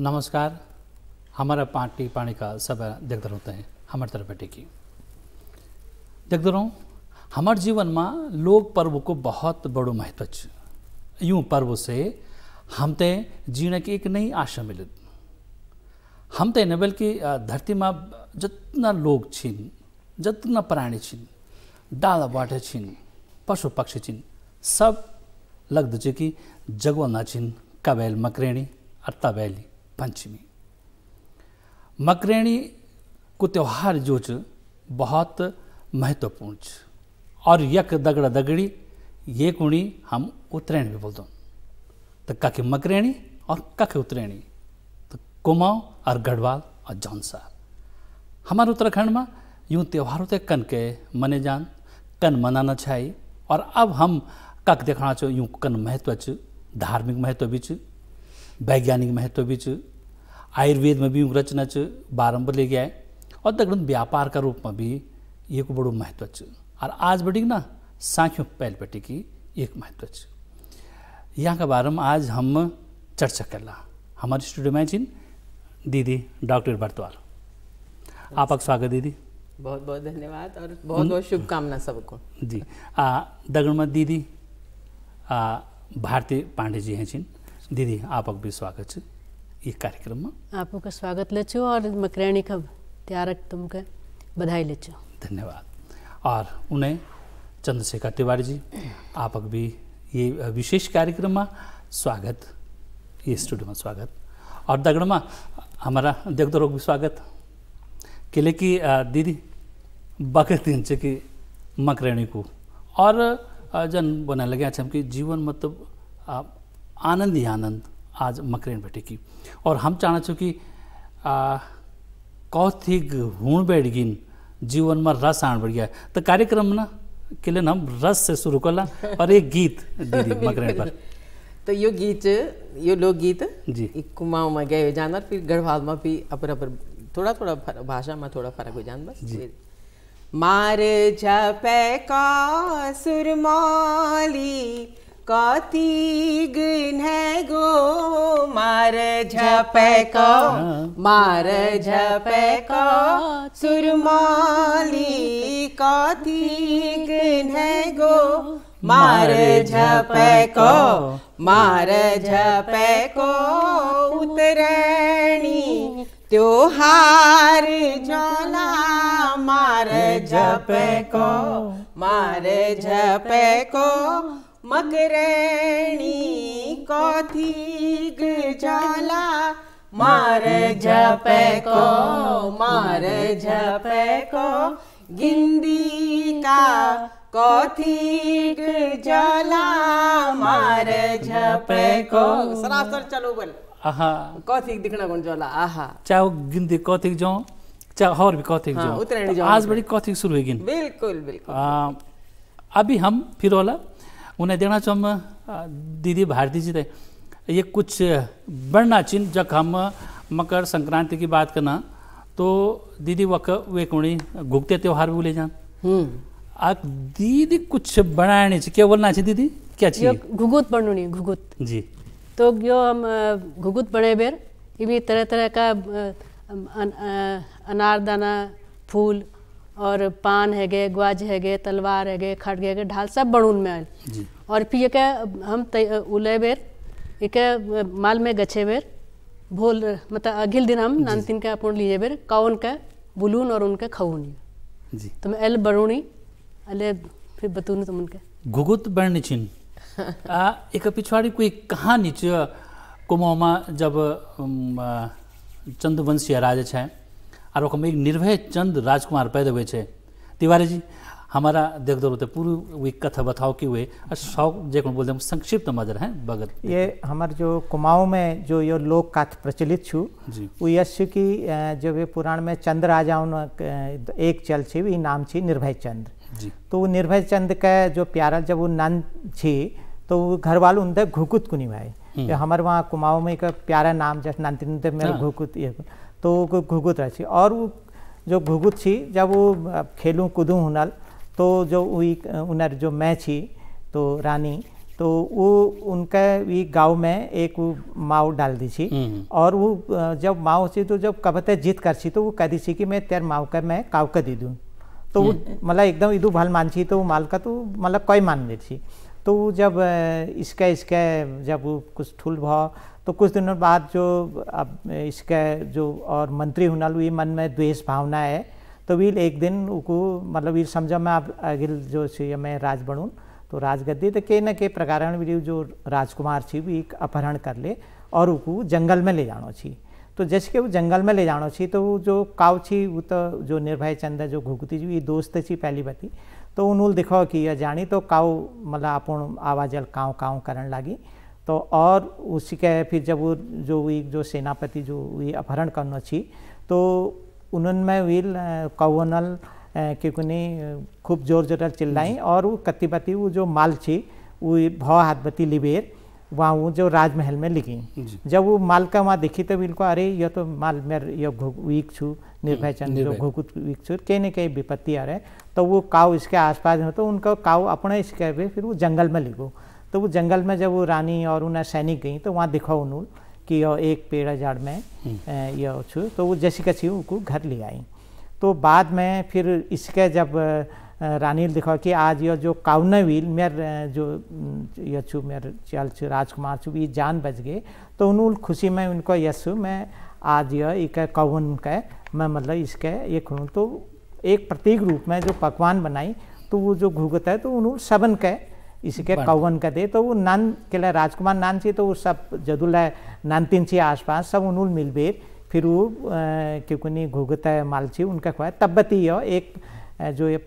नमस्कार। हमारा पार्टी पानी का सब देखते रहते हैं हमारे तरफ बेटे की देखते रहो। हमारे जीवन में लोग पर्व को बहुत बड़ो महत्व है। यूँ पर्व से हम ते जीने की एक नई आशा मिले। हम ते न बल्कि धरती में जितना लोग छिन, जितना प्राणी छिन, डाला बाटे छिन, पशु पक्षी छिन, सब लगद छ कि जगवना छिन कबैल मकरेणी और तबैली पंचमी। मकरेणी को त्यौहार जो च बहुत महत्वपूर्ण छ और यक दगड़ा दगड़ी ये कुणी हम उत्तरायण भी बोलते तो काके मकरेणी और काके उत्तरायणी तो कुमाऊं और गढ़वाल और जौनसार। हमारे उत्तराखंड में यूँ त्योहारों ते कन के मने जान कन मनाना चाहिए। और अब हम कक देखना चो यूँ कन महत्व च, धार्मिक महत्व भी च, वैज्ञानिक महत्व भी च, आयुर्वेद में भी यूँ रचना च बारंबार ले गया है और दगड़न व्यापार का रूप में भी ये को बड़ो महत्व च। और आज बड़ी ना सांख्यों पहल पेटी की एक महत्व च। यहाँ के बारे में आज हम चर्चा करला। हमारे स्टूडियो में जिन दीदी डॉक्टर बर्तवाल, आपका स्वागत दीदी। बहुत बहुत धन्यवाद और बहुत बहुत शुभकामना सबको जी। दगड़ में दीदी भारती पांडे जी हैं जिन दीदी, आपका भी स्वागत है ये कार्यक्रम में। आपका स्वागत ले छो और मकरेणी का त्यारक तुमके बधाई ले छो। धन्यवाद। और उन्हें चंद्रशेखर तिवारी जी, आपका भी ये विशेष कार्यक्रम में स्वागत, ये स्टूडियो में स्वागत। और दगड़ में हमारा देखते लोग भी स्वागत केले की दीदी बकत दिन से कि मकरेणी को और जन बना लगे हम कि जीवन मतलब आनंद ही आनंद आज मकरेण बेटे की। और हम चाहना छो कि कौथिक हुण बैठ गिन जीवन में रस आन बढ़ गया तो कार्यक्रम ना के लिए हम रस से शुरू करला और एक गीत दीदी मकरेण पर। तो यो गीत, यो लोकगीत जी कुमाऊं में गए हो जाना, फिर गढ़वाल में भी अपर थोड़ा थोड़ा भाषा में थोड़ा फर्क हो जान बस। मार झपे का सुरमाली कथी गुन है गो, मार झपे को, मार झपे को सुरमाली कथी गुन है गो, मार झपे को, मार झपे को उत्तरायणी त्योहार जाला, मार झपे को, मार झपे को मकरेणी कथी जाला, मार झपे को, मार झपे को गिंदी का कथी जाला, मार झपे को सरासर चलो बोल आहा कथी दिखना कौन जाला। आहा चाहे गिनती कौथिक जाओ चाहे और भी कौथिक जाओ, उत्तरायणी तो आज बड़ी कौथिक शुरू हुई गिन। बिल्कुल बिल्कुल। अभी हम फिर वाला उन्हें देना चाहो हम दीदी भारती जी थे ये कुछ बढ़ना चिन्ह। जब हम मकर संक्रांति की बात करना तो दीदी वे कोणी घुगते त्योहार भी ले जान। दीदी कुछ बनाने चाहिए, क्या बोलना चाहिए दीदी, क्या चाहिए? घुगुत बननी घुगुत जी। तो यो हम घुगुत बने बेर ये भी तरह तरह का अनारदाना फूल और पान है गए, ग्वाज है गए, तलवार है गए, खड़गे है गए, ढाल सब बड़ून में आयल। और फिर ये हम उले बेर एक माल में गछे बेर भोल मतलब अगले दिन हम नानतीन के अपन लिए बेर कौन का बुलून और उनके खऊनी जी। तो मैं एल बड़ूनी अले फिर बतूनी तुम उनके घुगुत बढ़नी चिन एक पिछवाड़ी कोई कहानी च कुमाऊं में जब चंद्रवंशीय राजा छे और ओकरा में एक निर्भय चंद राजकुमार पैदा हुए छे। तिवारी जी हमारा देख दो तो पूरी वी कथा बताओ कि वे शौक जे बोलते हैं संक्षिप्त मजर हैं बगत। ये हमारे जो कुमाऊं में जो ये लोक कथा प्रचलित छू वो यश की जो वे पुराण में चंद्र राजाओं एक चल छी वी नाम छी निर्भय चंद्र। तो वो निर्भय चंद्र का जो प्यारा जब वो नंद छी तो वो घर वाले उनसे घुकुत कुनी भाई हमारे वहाँ कुमाऊं में एक प्यारा नाम जैसे नंतिन मेरे घुकुत ये तो घुकुत रही। और वो जो घुकुत छी जब वो खेलूँ कूदूँ हुनल तो जो उनर जो मैं छी तो रानी तो तो वो उनका भी गांव में एक वो माओ डाल दी थी और वो जब माओ थी तो जब कबते जीत कर सी तो वो कह दी थी कि मैं तेर माओ का मैं काव का दे दूँ तो वो मतलब एकदम इदू भल मान छी तो वो माल का तो मतलब कोई मान नहीं थी। तो जब इसका जब वो कुछ ठुल भाव तो कुछ दिनों बाद जो अब इसका जो और मंत्री हुनाल हुई मन में द्वेष भावना है तो वील एक दिन उनको मतलब वील समझा मैं अब अगिल जो सी मैं राज बनूँ तो राजगद्दी तो के न के प्रकार जो राजकुमार छी भी अपहरण कर ले और उनको जंगल में ले जानो छी। तो जैसे कि वो जंगल में ले जानो छी तो वो जो काव छी वो तो जो निर्भय चंद जो घुगती जी दोस्त छी पहली बती तो उन्होंने दिखाओ कि यह जानी तो काव मतलब अपन आवाज़ काव काव करने लगी। तो और उसी के फिर जब वो जो सेनापति जो अपहरण करना छी तो उन्होंने वील कौवनल क्योंकि खूब जोर जोर चिल्लाई और वो कत्तीपति वो जो माल छी वो भाव हाथ बती लिबेर वहाँ वो जो राजमहल में लिखी। जब वो माल का वहाँ देखी तो बिल्कुल अरे यह तो माल मेरे यह वीक छू निर्भय चंद जो घुकुत वीक छू कहीं न कहीं विपत्ति आ रहे तो वो काव इसके आसपास हो तो उनका काव अपने इसके फिर वो जंगल में लिखो। तो वो जंगल में जब वो रानी और उन्हें सैनिक गई तो वहाँ दिखा उन्होंने कि यह एक पेड़ झाड़ में यह छू तो वो जैसी का छी उनको घर ले आई। तो बाद में फिर इसके जब रानी दिखा कि आज यह जो काउनवील मेरे जो यह छू मेरे चल छू राजकुमार छू ये जान बच गए तो उन्होंने खुशी में उनको यशु मैं आज यह एक कौवन का मैं मतलब इसके ये खुलूँ तो एक प्रतीक रूप में जो पकवान बनाई तो वो जो घुगत है तो उन्होंने सबन के इसके कौवन का दे तो वो नान के लिए राजकुमार नान छी तो वो सब जदुला नानतीन छी आसपास सब उन्होंने मिलबे फिर वो क्योंकि घुगत मालची उनका खुआ तब्बती यह एक जो ये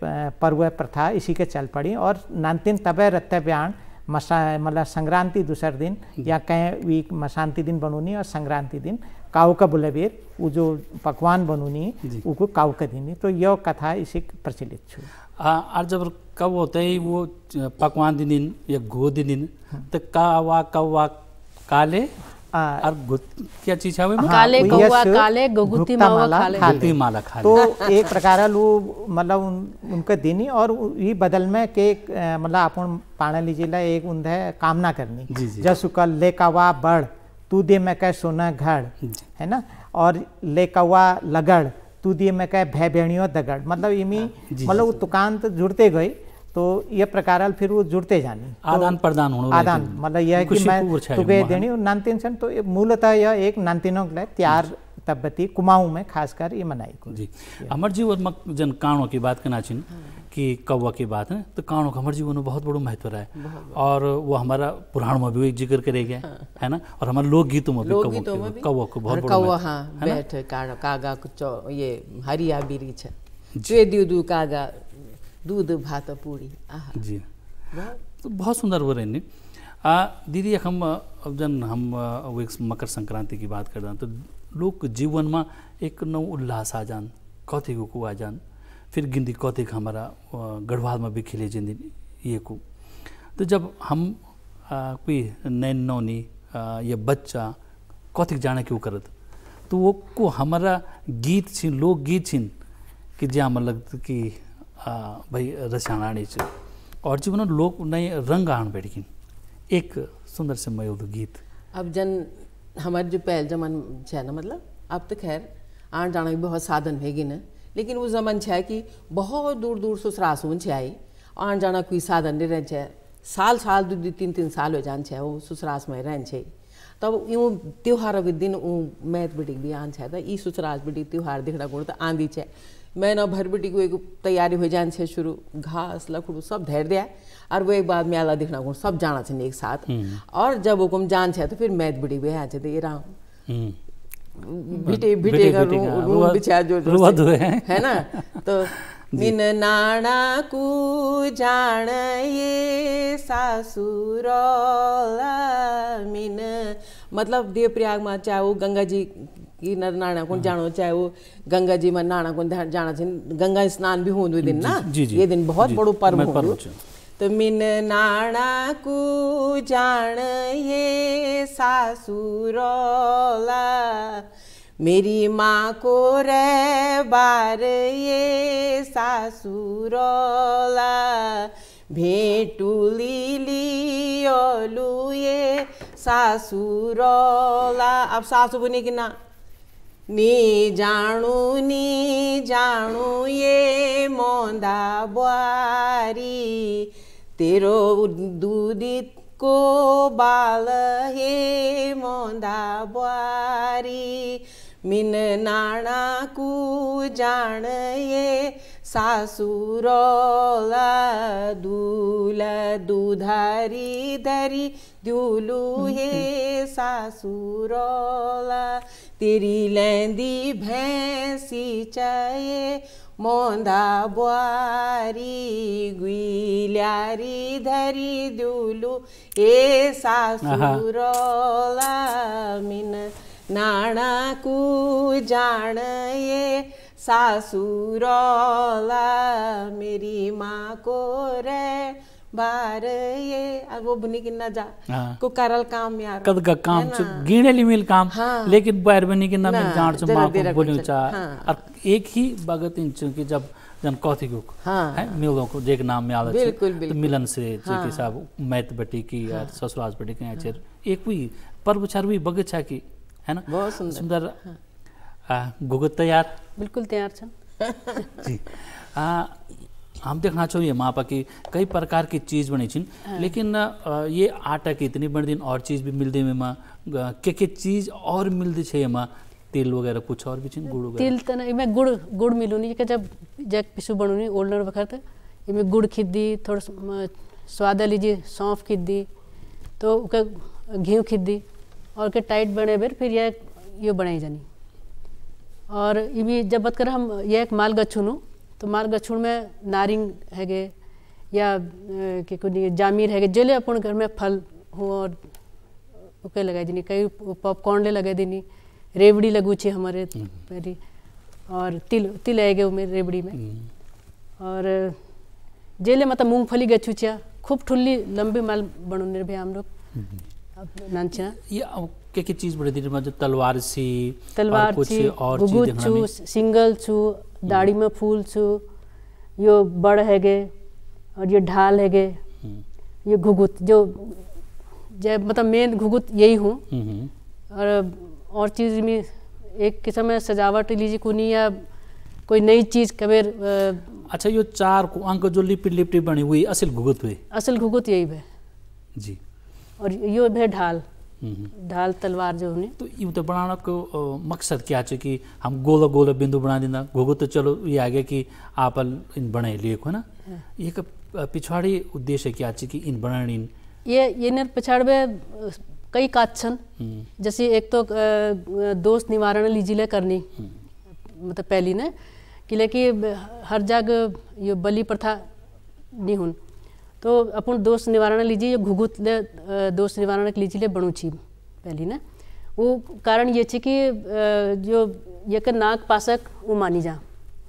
पर्व प्रथा इसी के चल पड़ी और नानतीन तबे रत्ते बयान मतलब संक्रांति दूसरे दिन या कहीं वीक मशांति दिन बनूनी और संक्रांति दिन काव का बुलेबेर वो जो पकवान बनूनी उनको काव का दिन तो यह कथा इसी प्रचलित छू। और जब कब होते ही वो पकवान दिन या गो दिन तो कौवा काले और क्या चीज है काले कौवा काले गुगुती माला खा तो एक प्रकार वो मतलब उनके देनी और ये बदल में के मतलब अपन पाना लीजिए एक उन्हें कामना करनी जैसे कल ले कौवा बढ़ तू दे में कह सोना घड़ है ना और ले कौवा लगड़ तू दिए में कह भय भेड़ियों दगड़ मतलब इमी मतलब वो दुकान तो जुड़ते गए तो ये प्रकार फिर वो जुड़ते जानी आदान प्रदान होना आदान मतलब यह है कि मैं तुगे देनी नानतीन सन तो मूलतः यह एक नानतीनों के लिए त्यार तब्बती कुमाऊं में खासकर ये मनाई जी। हमारे जीवन में जन काणों की बात करना चाहिए कि कौवा की बात है तो काणों का हमारे जीवन में बहुत बड़ा महत्व रहा है और वो हमारा पुराण में भी एक जिक्र करेगा है ना और हमारे लोकगीतों में भी कौवा को बहुत बड़ा कागा ये हरिया बीरी छे दूध कागा दूध भात पूरी जी तो बहुत सुंदर वो रहने दीदी हम जन हम मकर संक्रांति की बात कर रहे हैं तो लोग जीवन में एक नौ उल्लास आ जान कौथे को आ जान फिर गिनती कौथे हमारा गढ़वाल में भी खिले जिन ये को तो जब हम कोई नैन नौनी या बच्चा कौथिक जाने क्यों करत तो वो को हमारा गीत छिन लोक गीत छिन कि जहाँ मतलब कि भाई रसाणी और जीवन लोग नए रंग आन बैठकिन एक सुंदर से मयूर गीत अब जन हमारे जो पहल जमन है ना मतलब अब तो खैर आन जाना भी बहुत साधन है ना लेकिन वो जमन है कि बहुत दूर दूर ससुराल सुन आई आन जाना कोई साधन नहीं रहे साल साल दो तीन तीन साल हो जान है वो ससुराल में रहे तब यूँ त्योहार के दिन मैथ बेटी भी आन है ई ससुराल बेटी त्योहार देखना गुण तो आंधी है महीना भर बेटी को एक तैयारी हो जान छे शुरू घास लकड़ू सब धैर दिया और वो एक बाद मेला देखना को सब जाना चाहिए एक साथ और जब वो जान छे तो फिर मैथ बेटी भी आ तो ये राम भिटे भिटे का रूम बिछा जो है ना तो मिन नाना को जान ये सासुर मिन मतलब देवप्रयाग में चाहे वो गंगा जी की नाना को जानो चाहे वो गंगा जी में नाना को जाना चाहिए गंगा स्नान भी होने दिन ना ये दिन बहुत बड़ो पर्व हो तो मिन नाना को जान ये सासुरोला मेरी माँ को रे बार ये सासुरोला भेटुली दियोलु ये सासुरोला। अब सासु बुनी कि ना नी जाणू ये मोंदा बुआरी तेरो दूधित को बाल हे मोंदा बुआरी मिन नाना कु जान ये सासुरोला दूला दूधारी धरी द्यूलू हे सासुरोला तेरी लैंदी भैंसी चाहे मोंदा बुआरी गुइल्यारी धरी द्यूलू ए सासुरोला मिन नाना कु जान ये सासुरोला मेरी माँ को रे बार ये अब वो बुनी किन्ना जा को करल काम यार कद का काम च गिने लिमिल काम लेकिन बाहर बनी किन्ना में जान च माँ को बोलियो चा और एक ही भगत इंच की जब जन कौथी को है मिलों को देख नाम में आदत तो मिलन से के साहब मैत बेटी की या ससुराल बेटी के आचर एक हुई पर्व छरवी बगीचा की है ना बहुत सुंदर गुगत तैयार बिल्कुल तैयार छन जी हम देखना चाहिए माँ की कई प्रकार की चीज़ बनी छिन लेकिन ये आटा की इतनी बड़ी दिन और चीज़ भी मिलती है माँ के चीज़ और मिलती है माँ तेल वगैरह कुछ और भी छिन गुड़ वगैरह तेल तना इमे गुड़ मिलूनी के जब जग पिसु बनूनी ओल्डर वक्त इमे गुड़ खिद्दी थोड़ा स्वाद लीजिए सौंफ खिद्दी तो उके घी खिद्दी और के टाइट बने बेर फिर ये बनाई जानी और इमी जब बात कर हम ये एक माल गच्छुनु तो माल गच्छुन में नारिंग हैगे या के कुछ जामीर हैगे जेले अपन घर में फल हो और उके लगाई देनी कई पॉपकॉर्न ले लगाई देनी रेवड़ी लगू छे हमारे पहली और तिल आएगे उमें रेवड़ी में और जेले मतलब मूंगफली गच्छू छे खूब ठुल्ली लंबी माल बनू निर्भय हम लोग नानछा ये के चीज बड़ी दिन में तलवार सी कुछ और चीज छु सिंगल छु दाढ़ी में फूल छु यो बड़ हैगे और ये ढाल हैगे ये घुघुत जो मतलब मेन घुघुत यही हूँ और चीज़ में एक किस्म में सजावट लीजिए कुनी या कोई नई चीज़ कबेर अच्छा यो चार को अंक जो लिपटी बनी हुई असल घुघुत हुई असल घुघुत यही है जी और यो है ढाल ढाल तलवार जो होनी तो ये तो बनाना को मकसद क्या है कि हम गोला गोला बिंदु बना देना घुघुत तो चलो ये आ गया कि आप इन बने लिए को ना ये पिछवाड़ी उद्देश्य क्या है कि इन बनानी ये नर पिछाड़े कई काछन जैसे एक तो दोष निवारण लीजिए करनी मतलब पहली ने कि लेकिन हर जगह ये बलि प्रथा नहीं हुन तो अपन दोष निवारण लीजिए ये घुघुत ले दोष निवारण लीजिए बनू छी पहली ने वो कारण ये छी कि जो ये के नाग पासक वो मानी जा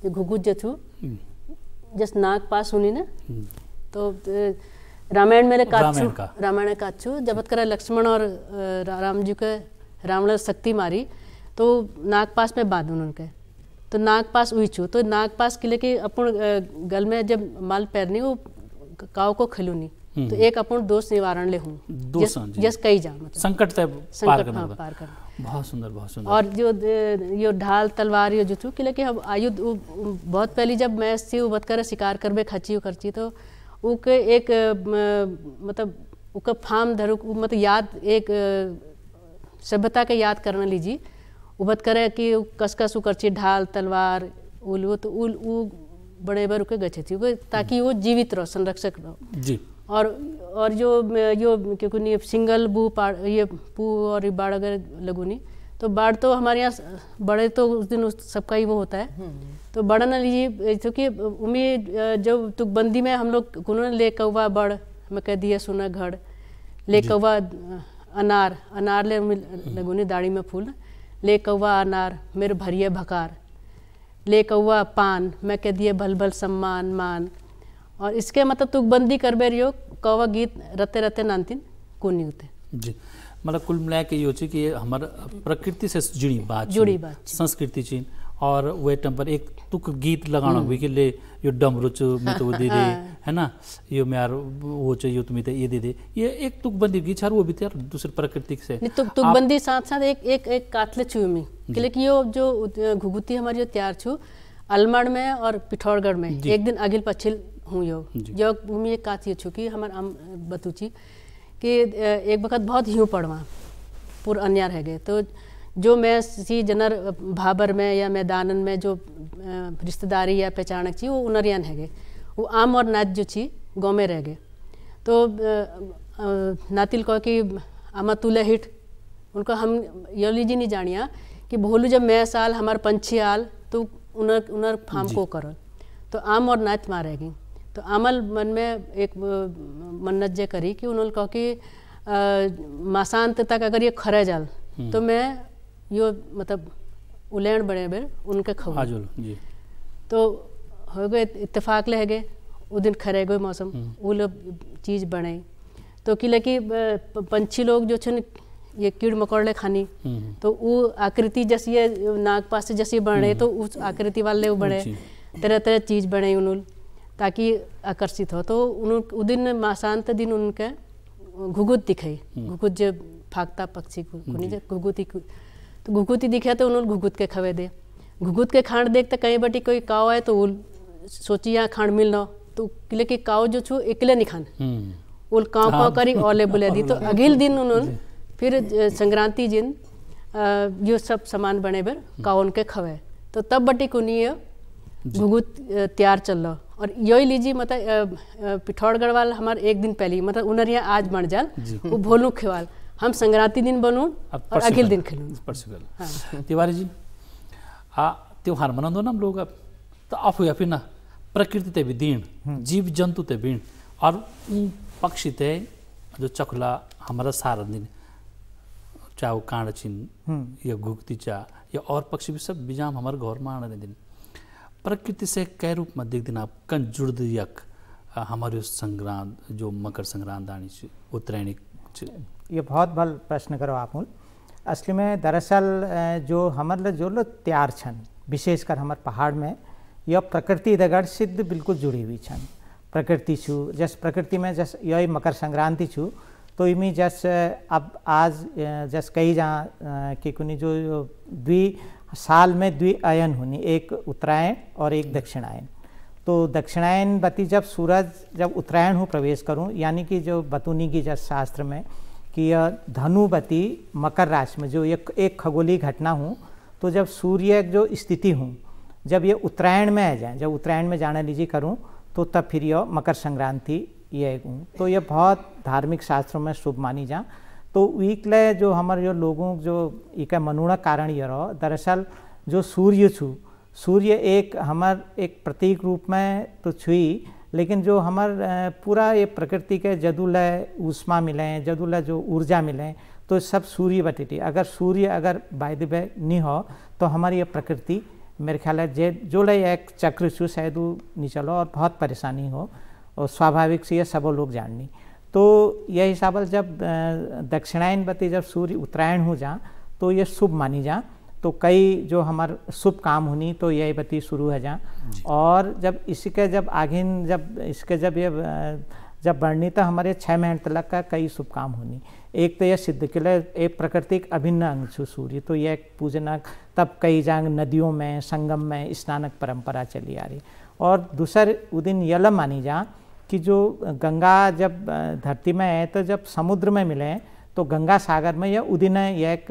ये घुघुत जो छू जस नाग पास हुनी ने तो रामायण में रामायण काचू जबत करा लक्ष्मण और राम जी के रावण शक्ति मारी तो नागपास में बांध उनके तो नागपास हुई छू तो नागपास के लिए कि अपन गल में जब माल पैरनी वो काव को खिलूनी तो एक अपन दोष निवारण ले हूँ जस कई जा मतलब संकट पार कर बहुत सुंदर और जो यो ढाल तलवार यो जो छू कि लेकिन अब आयुध बहुत पहली जब मैं सी उबत कर शिकार करबे खची खर्ची तो उके एक मतलब उका फार्म धरु मतलब याद एक सभ्यता के याद करना लीजिए उबत करे कि कसकस करची ढाल तलवार उल वो तो उल उ बड़े बार उके गच्छे थी ताकि वो जीवित रहो संरक्षक रहो जी और जो क्योंकि सिंगल बू ये पू और ये बाढ़ अगर लगूनी तो बाढ़ तो हमारे यहाँ बड़े तो उस दिन सबका ही वो होता है तो बड़ा ना लीजिए क्योंकि उम्मीद जब तुकबंदी में हम लोग कुनों ले कौवा बड़ मैं कह दिया सुना घड़ ले कौवा अनार ले लगूनी दाढ़ी में फूल ले कौवा अनार मेरे भरिए भकार ले कौवा पान मैं कह दिए भल भल सम्मान मान और इसके मतलब तुकबंदी करबे रियो कौवा गीत रते रते नानतीन कोनी होते जी मतलब कुल मिला के ये कि हमारा प्रकृति से जुड़ी बात संस्कृति चीन और वे टम पर एक तुक गीत लगाना भी कि ले यो डमरू च मैं तो दे दे है ना, यो मैं वो चाहिए तुम्हें तो ये दे दे, ये एक तुक बंदी गीत वो भी यार दूसरे प्राकृतिक से तुक बंदी साथ साथ एक कातले छू में कि यो जो घुघुती हमारी जो तैयार छू अलमड़ में और पिथौरगढ़ में एक दिन अगिल पछिल हूँ यो भूमि एक काती छू कि हमार बतूची कि एक वक्त बहुत ह्यू पड़वा पूर अन्यार है गए, तो जो मैं सी जनर भाबर में या मैदानन में जो रिश्तेदारी या पहचानक छी वो उनरियन है गए, वो आम और नाच जो छी गाँव में रह गए। तो नातिल कहो कि आमा तुले हिट उनको हम यो लीजी नहीं जानिया कि भोलू जब मैं साल हमार पंछी आल तो उनर फार्म को करो, तो आम और नाच मारेगी। तो आमल मन में एक मन्नत जे करी कि उन्होंने कहा कि मासांत तक अगर ये खरे जाल तो मैं यो मतलब उलेण बड़े बेर उनके खवा तो हो गए इत्तेफाक ले गए वो दिन खरे गए मौसम वो लोग चीज़ बने तो कि कि पंछी लोग जो छन ये कीड़ मकोड़े खानी तो वो आकृति जैसी ये नाग पास जैसी बने तो उस आकृति वाले वो बने तरह तरह चीज़ बने उन्होंने ताकि आकर्षित हो। तो उन दिन मासांत दिन उनके घुघुत दिखाई, घुघुत जो फाकता पक्षी को घुघुती तो घुघुती दिखे तो उन्होंने घुघुत के खवे दे, घुघुत के खांड देखते कहीं बटी कोई काव आए तो वो सोची यहाँ खांड मिल रहा तो किले की काव जो छू एकले नहीं खान वो काव काव करी ओले बुले दी। तो अगले दिन उन्होंने फिर संक्रांति दिन यो सब सामान बने बेर काव उनके खवे तो तब बटी को नहीं घुघुत तैयार चल रहा। और यही लीजिए मतलब पिथौरगढ़ वाल हमारे एक दिन पहले मतलब उनरिया आज बन जाल वो भोलू खेवाल हम संक्रांति दिन बनू और अगले दिन खेलूँ। तिवारी जी त्योहार मनाते ना हम लोग अब तो आप या फिर ना प्रकृति ते भी दीन जीव जंतु ते बीण और पक्षी ते जो चखला हमारा सारा दिन चाहे वो कांड चिन्ह या घुगती चा या और पक्षी भी सब बिजाम हमारे घर में आने दिन प्रकृति से कै रूप में देख दिन आप कन जुड़ यक हमारे संक्रांत जो मकर संक्रांत आनी उत्तरायणी। ये बहुत भल प्रश्न करो आप मूल असली में दरअसल जो हमारे जो लोग तैयार छन विशेषकर हमारे पहाड़ में यह प्रकृति दगड़ सिद्ध बिल्कुल जुड़ी हुई छन प्रकृति छू जस प्रकृति में जस यही मकर संक्रांति छू तो इमी जस अब आज जस कही जहाँ कि कुनी जो साल में द्वि अयन होनी एक उत्तरायण और एक दक्षिणायन। तो दक्षिणायन बती जब सूरज जब उत्तरायण हो प्रवेश करूं यानी कि जो बतूनी की जस शास्त्र में कि यह धनुबती मकर राशि में जो एक खगोलीय घटना हूँ तो जब सूर्य जो स्थिति हूँ जब ये उत्तरायण में आ जाए जब उत्तरायण में जाना लीजिए करूँ तो तब फिर यह मकर संक्रांति ये हूँ। तो ये बहुत धार्मिक शास्त्रों में शुभ मानी जा। तो वीकले जो हमारे जो लोगों जो इका मनुणा कारण ये रहो दरअसल जो सूर्य छू सूर्य एक हमार एक प्रतीक रूप में तो छुई लेकिन जो हमार पूरा ये प्रकृति के जदुल ऊष्मा मिले जदुल जो ऊर्जा मिले तो सब सूर्य बटी अगर सूर्य अगर बाय द वे नहीं हो तो हमारी ये प्रकृति मेरे ख्याल है जो एक चक्र छू शायद नहीं चलो और बहुत परेशानी हो और स्वाभाविक से ये सब लोग जाननी। तो यह हिसाब जब दक्षिणायन बती जब सूर्य उत्तरायण हो जा तो ये शुभ मानी जा तो कई जो हमार शुभ काम होनी तो यही बती शुरू है जा। और जब इसके जब आगे जब इसके जब ये जब बढ़नी तो हमारे 6 महीने तक का कई शुभ काम होनी। एक तो यह सिद्ध के लिए एक प्राकृतिक अभिन्न अंग छू सूर्य तो यह पूजनक तब कई जांग नदियों में संगम में स्नानक परंपरा चली आ रही। और दूसर उस दिन यलम मानी जा कि जो गंगा जब धरती में है तो जब समुद्र में मिले तो गंगा सागर में यह उदिन यह एक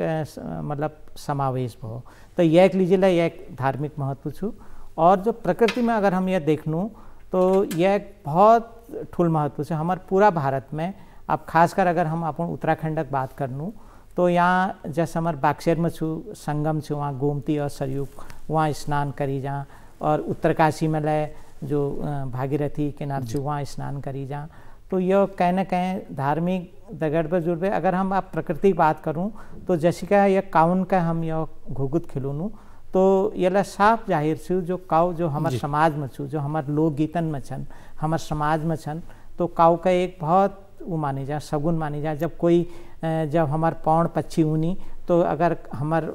मतलब समावेश हो तो यह एक लीजिए यह एक धार्मिक महत्व छू। और जो प्रकृति में अगर हम यह देख लूँ तो यह एक बहुत ठुल महत्व से हमारे पूरा भारत में अब खासकर अगर हम अपन उत्तराखंड की बात कर लूँ तो यहाँ जैसे हमारे बागेश्वर में छू संगम छू वहाँ गोमती और सरयू वहाँ स्नान करी जा और उत्तरकाशी में लय जो भागीरथी किनार छू वहाँ स्नान करी जा। तो यह कहीं न कहीं धार्मिक दगड़ पर जुड़ पे अगर हम आप प्रकृति की बात करूँ तो जैसे का यह काउन का हम यह घुघुत खिलूनू तो ये साफ जाहिर छू जो काउ जो हमारे समाज में छू जो हमारे लोकगीतन में छन हमारे समाज में छन तो काउ का एक बहुत वो मानी जा सगुन मानी जा। जब कोई जब हमारे पौड़ पक्षी ऊनी तो अगर हमार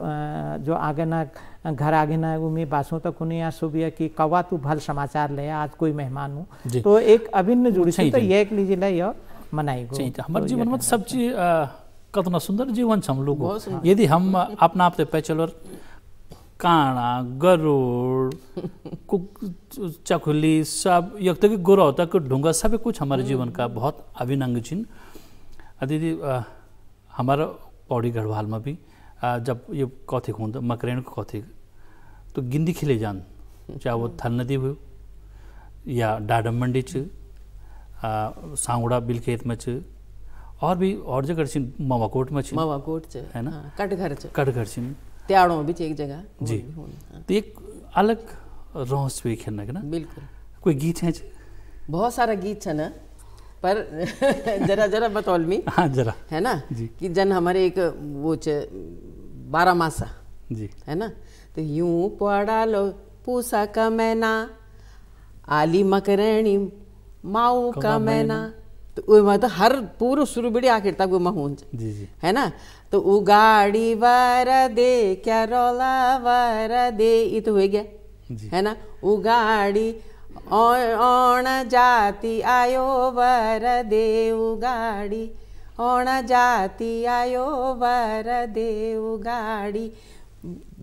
जो आगे ना घर आगे ना उमी बासों तक उन्हें यहाँ सुबिया कि कवा तू भल समाचार ले आज कोई मेहमान हूँ, तो एक अभिन्न जुड़ी तो ये एक लीजिए ला मनाई गो हमारे जीवन में सब चीज कतना सुंदर जीवन हम लोग यदि हम अपना आप पैचल और काना गरुड़ चकुली सब एक तक गोरा तक ढूंगा सब कुछ हमारे जीवन का बहुत अभिन्न अंग चिन्ह। दीदी हमारा पौड़ी गढ़वाल में भी जब ये कौथिक हों मकरेण को कौथिक तो गिंदी खिले जान चाहे वो थल नदी हो या डाडम मंडी च सांगुड़ा बिलखेत में च और भी और जगह छिन मवाकोट में मवाकोट है ना कटघर छिन त्याड़ों भी एक जगह जी। तो एक अलग रहस्य खेलना के ना बिल्कुल कोई गीत है बहुत सारा गीत है ना पर जरा जरा बतौल में हाँ जरा है ना जी। कि जन हमारे एक वो 12 मासा जी है ना तो यूं पड़ा लो पूसा का मैना आली मकरणी माऊ का मैना तो वो मतलब हर पूरा शुरू बड़ी आखिर तक वो महून जी जी है ना तो उगाड़ी वर दे क्या रोला वर दे ये तो हो गया है ना उगाड़ी ओण जाति आयो वर दे उगाड़ी ओण जाति आयो वर दे उगाड़ी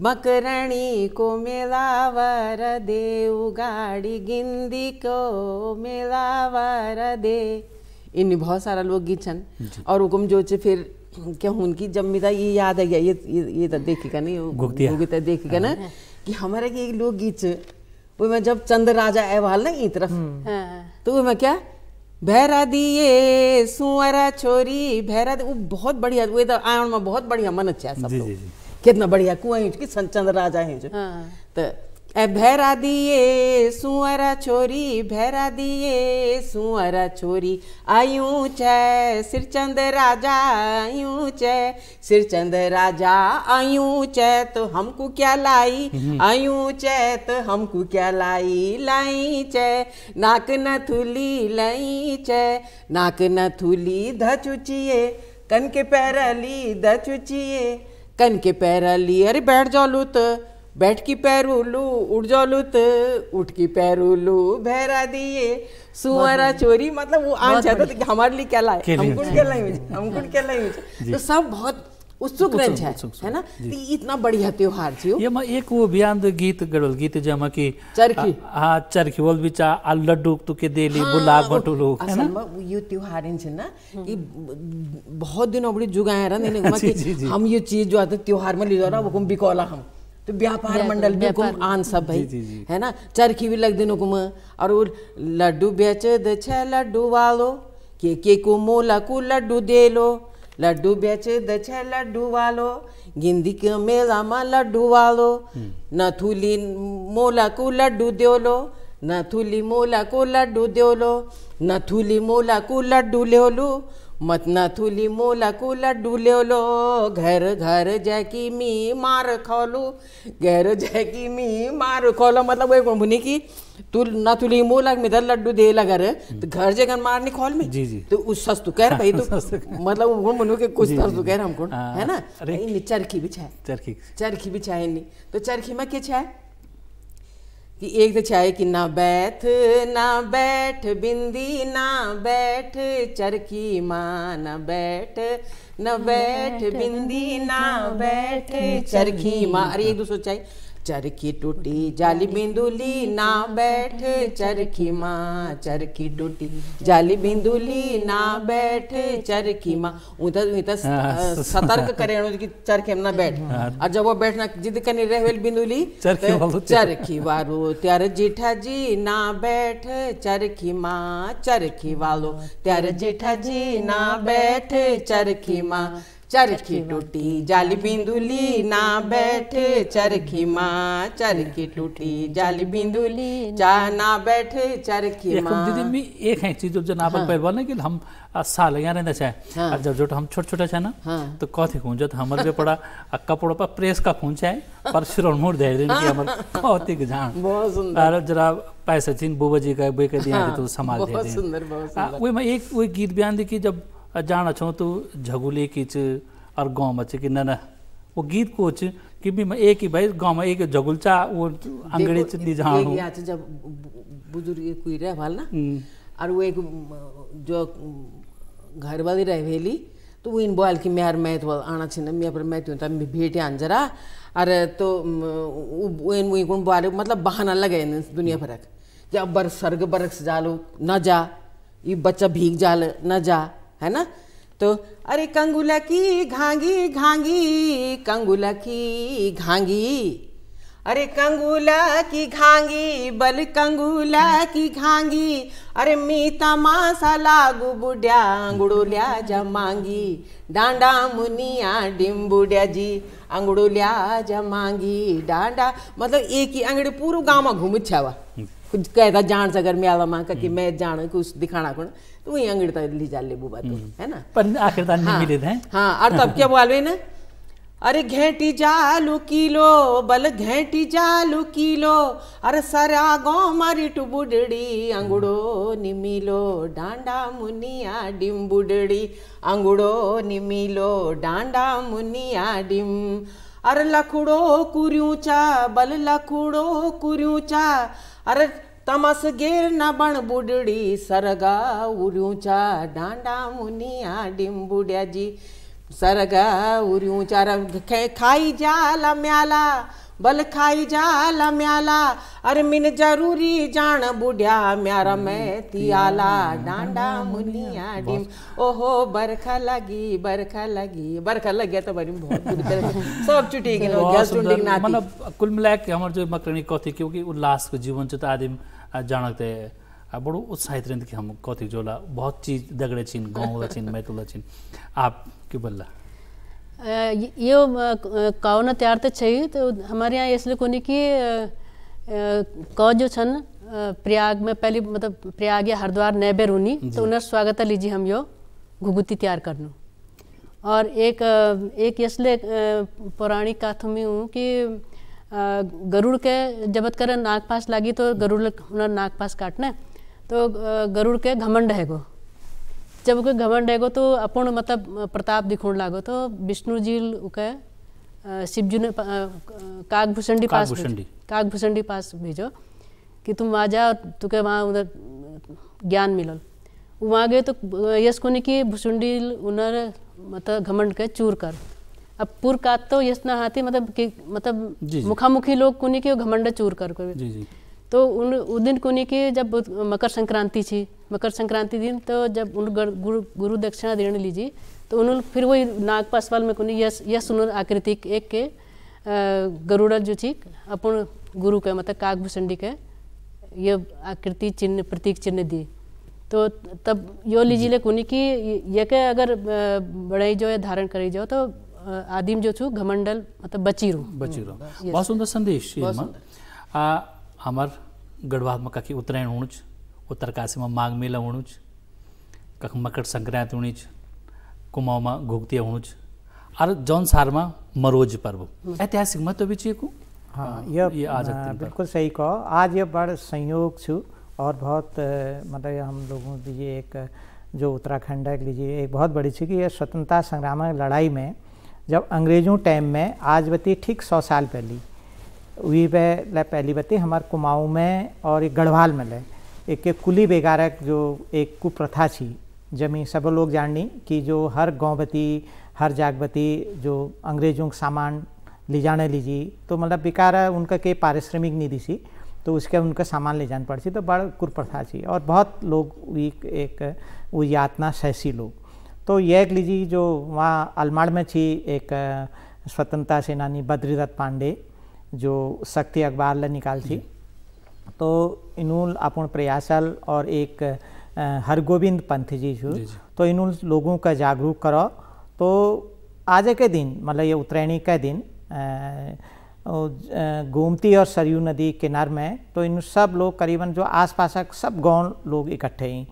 मकरणी को मिलावर दे उगाड़ी गिंदी को मिलावर दे इन बहुत सारा लोग गीत छन और हुकुम जो फिर क्या उनकी जब मेरा ये याद आ गया ये तो देखेगा नहीं तो देखेगा ना कि हमारे के लोग गीत वो मैं जब चंद्र राजा एवाल ना ई तरफ तो वो मैं क्या भैरा दिए सुअरा छोरी भैरा वो बहुत बढ़िया वो तो आयन में बहुत बढ़िया मन अच्छा सब लोग कितना बढ़िया कुआं कि चंद्र राजा है जो तो भैरा दिए सुअरा छोरी भैरा दिए सुअरा छोरी आयूं छै सिरचंद राजा आयूं छै सिरचंद राजा आयूं छै तो हमको क्या लाई आयूं छै तो हमको क्या लाई छै नाक न थुली लाई छै नाक न थुली धचुचिए कन के पैरली धचुचिए कन के पैरली अरे बैठ जाओ लू तो बैठ की पैरूलू उठ जालू तो उठ की पैरूलू भैरा दिए सुअरा चोरी मतलब वो आन चाहता था कि हमारे लिए क्या लाए हमको क्या लाई तो सब बहुत उत्सुक रंज है ना इतना बढ़िया त्योहार थी ये मैं एक वो बयान गीत गड़ल गीत जमा की चरखी हाँ चरखी बोल बिचा लड्डू तो के देली बुलाग बटुलू है ना ये त्योहार है ना कि बहुत दिनों बड़ी जुगाए रहा हम ये चीज जो आते त्योहार में ले जा रहा वो बिकौला हम तो व्यापार मंडल भी गुम आन सब भाई है ना चरखी भी लग दिनों गुम और वो लड्डू बेच दे छे लड्डू वालो के को मोला को लड्डू दे लो लड्डू बेच दे छे लड्डू वालो गिंदी के मेला में लड्डू वालो न थूली मोला को लड्डू दे लो न थूली मोला को लड्डू दे लो न थूली मोला को लड्डू ले लो मत न थूली मोला को लड्डू ले लो घर घर जैकी मी मार खोलू घर जैकी मी मार खोलो मतलब वो भुनी की तू न थूली मोला में दर लड्डू दे लगा रे तो घर जगह मारनी खोल में जी जी तो उस सस्तु कह भाई तो मतलब वो मनु के कुछ सस्तु कह हमको है ना चरखी भी छाए चरखी भी छाए नहीं तो चरखी में क्या छाए कि एक तो चाहे कि ना बैठ बिंदी ना बैठ चरखी माँ ना बैठ बिंदी ना बैठ चरखी माँ अरे एक दूसरे चाहिए चरखी टूटी जाली बिंदुली ना बैठ चरखी माँ चरखी टूटी जाली बिंदुली ना बैठ चरखी माँ सतर्क करे कि चरखे में ना बैठ और जब वो बैठना जिद करने रहे बिंदुली चरखी वालो त्यार जेठा जी ना बैठ चरखी माँ चरखी वालो त्यार जेठा जी ना बैठ चरखी माँ चरखी टूटी जाली बिंदुली ना बैठ चरखी माँ चरखी टूटी जाली बिंदुली जा ना बैठ चरखी माँ दीदी में एक है चीज जो ना पर बोलने कि हम साल यहाँ रहना चाहे जब जो हम छोटे छोटे छे ना तो कथी खूंज तो हमारे पे पड़ा कपड़ों पर प्रेस का खूंज है पर शिरोन मोड़ दे रहे कि हमारे कथी के जान बहुत सुंदर जरा पैसा चीन बुबा जी का बे के दिया तो समाज दे बहुत सुंदर वही मैं एक वही गीत बयान दी कि जब जाना छो तो झगुले किच और गाँव में कि ना वो गीत को कि भी मैं एक ही भाई गांव में एक जगुलचा वो अंगड़ी दी जहाँ एक यहाँ से जब बुजुर्ग कोई रहे वाल ना और वो एक जो घर वाली रहे वेली तो वो इन बोल कि मैं तो आना चाहिए मैं पर मैं तो भेटे आन जरा अरे तो वो कौन बोले मतलब बहाना लगे दुनिया भर कि अब बर सर्ग बरक से जालो न जा ये बच्चा भीग जाल न जा है ना। तो अरे कंगुला की घांगी घांगी कंगुला की घांगी अरे कंगुला की घांगी बल कंगुला की घांगी अरे मीता मासा लागू बुढ़िया अंगड़ोल्या जमांगी डांडा मुनिया डिम्बुड्या जी अंगड़ोल्या जमांगी डांडा मतलब एक ही अंगड़े पूरा गाँव में घूम छावा कुछ कहता जान से अगर म्याला माँ कि मैं जान कुछ दिखाना कौन तो वही अंगड़ी तक ली जा ले बुबा तो है ना पर आखिर नहीं मिले थे। हाँ और तब क्या बोलवे ना अरे घेटी जालू किलो बल घेटी जालू किलो अरे सरा गाँव मारी टू बुडड़ी अंगुड़ो निमिलो डांडा मुनिया डिम बुडड़ी अंगुड़ो निमिलो डांडा मुनिया डिम अरे लखुड़ो कुर्यूचा बल लखुड़ो कुर्यूचा अरे तमस गेर न बण बुडड़ी सरगा उर्यूचा डांडा मुनिया डिम बुड्या जी सरगा उर्यूचा खाई जाला म्याला बल खाई जाला म्याला अरे मिन जरूरी जान बुढ़िया म्यारा मैं तियाला डांडा मुनिया डिम ओहो बरखा लगी बरखा लग गया तो बड़ी बहुत बुरी तरह सब चुटी गए गैस टुंडिंग नाती मतलब कुल मिला के हमार जो मकरणी कथी क्योंकि उल्लास के जीवन चाहिँ त आदिम जानते बड़ो उत्साहित रहते कि हम कथी जोला बहुत चीज दगड़े छिन गाँव छिन मैतुला छिन आप के बोला यो कौन तैयार तो चाहिए तो हमारे यहाँ इसलिए कोनी कि कौ जो छन प्रयाग में पहली मतलब प्रयाग या हरिद्वार नए बेर उनी तो उन्हें स्वागत लीजिए हम यो घुगुती तैयार करनू और एक इसलिए पौराणिक कथा में हूँ कि गरुड़ के जबत कर नाग पास लागी तो गरुड़ उन्हें नाग पास काटना तो गरुड़ के घमंड है गो जब कोई घमंड है गो तो अपन मतलब प्रताप दिखोण लागो तो विष्णु जी उके शिवजी ने काकभूषणी पास भेजो कि तुम आ जा तुके वहाँ उधर ज्ञान मिलल वहाँ गए तो यश कोनी कि भूषुंडी उनर मतलब घमंड के चूर कर अब पुर कात तो यश ना हाथी मतलब मुखामुखी लोग कोनी के घमंड चूर कर तो उन दिन कोनी के जब मकर संक्रांति थी मकर संक्रांति दिन तो जब उन गुरु दक्षिणा देने लीजिए तो उन्होंने फिर वही नाग पासवाल में कोनी यश उन्होंने आकृतिक एक के गरुड़ जो थी अपन गुरु के मतलब काकभूषणी के ये आकृति चिन्ह प्रतीक चिन्ह दी तो तब यो लीजिए कोनी कि ये के अगर बड़ाई जो है धारण करी जाओ तो आदिम जो छू घमंडल मतलब बची रू बहुत सुंदर संदेश हमार गढ़वाल में कखी उत्तरायण हुणुच उत्तरकाशी में माघ मेला हुणुच कख मकर संक्रांति हुणुच कुमाऊं में घुगतिया हुणुच और जौनसार में मरोज पर्व ऐतिहासिक महत्व भी चाहिए को हाँ ये आज बिल्कुल सही कहो आज ये बड़ संयोग छू और बहुत मतलब हम लोगों लीजिए एक जो उत्तराखंड है लीजिए एक बहुत बड़ी चीज़ कि ये स्वतंत्रता संग्राम लड़ाई में जब अंग्रेजों टाइम में आज बती ठीक 100 साल पहली वही पहली बती हमारे कुमाऊं में और एक गढ़वाल में ले एक कुली बेगारक जो एक कुप्रथा थी जमी सब लोग जाननी कि जो हर गाँवबती हर जागबती जो अंग्रेजों का सामान ले जाने लीजिए तो मतलब बेकार उनका के पारिश्रमिक निधि सी तो उसके उनका सामान ले जाना पड़ती तो बड़ा कुप्रथा थी और बहुत लोग एक वो यातना सहसी लोग तो ये एक लीजिए जो वहाँ अलमाड़ में थी एक स्वतंत्रता सेनानी बद्रीदत्त पांडे जो शक्ति अखबार ला निकाल थी तो इन्होंने अपन प्रयासल और एक हरगोविंद पंथ जी छू तो इन्होंने लोगों का जागरूक करो तो आज के दिन मतलब ये उत्तरायणी के दिन गोमती और सरयू नदी किनार में तो इन सब लोग करीबन जो आसपास सब गांव लोग इकट्ठे हैं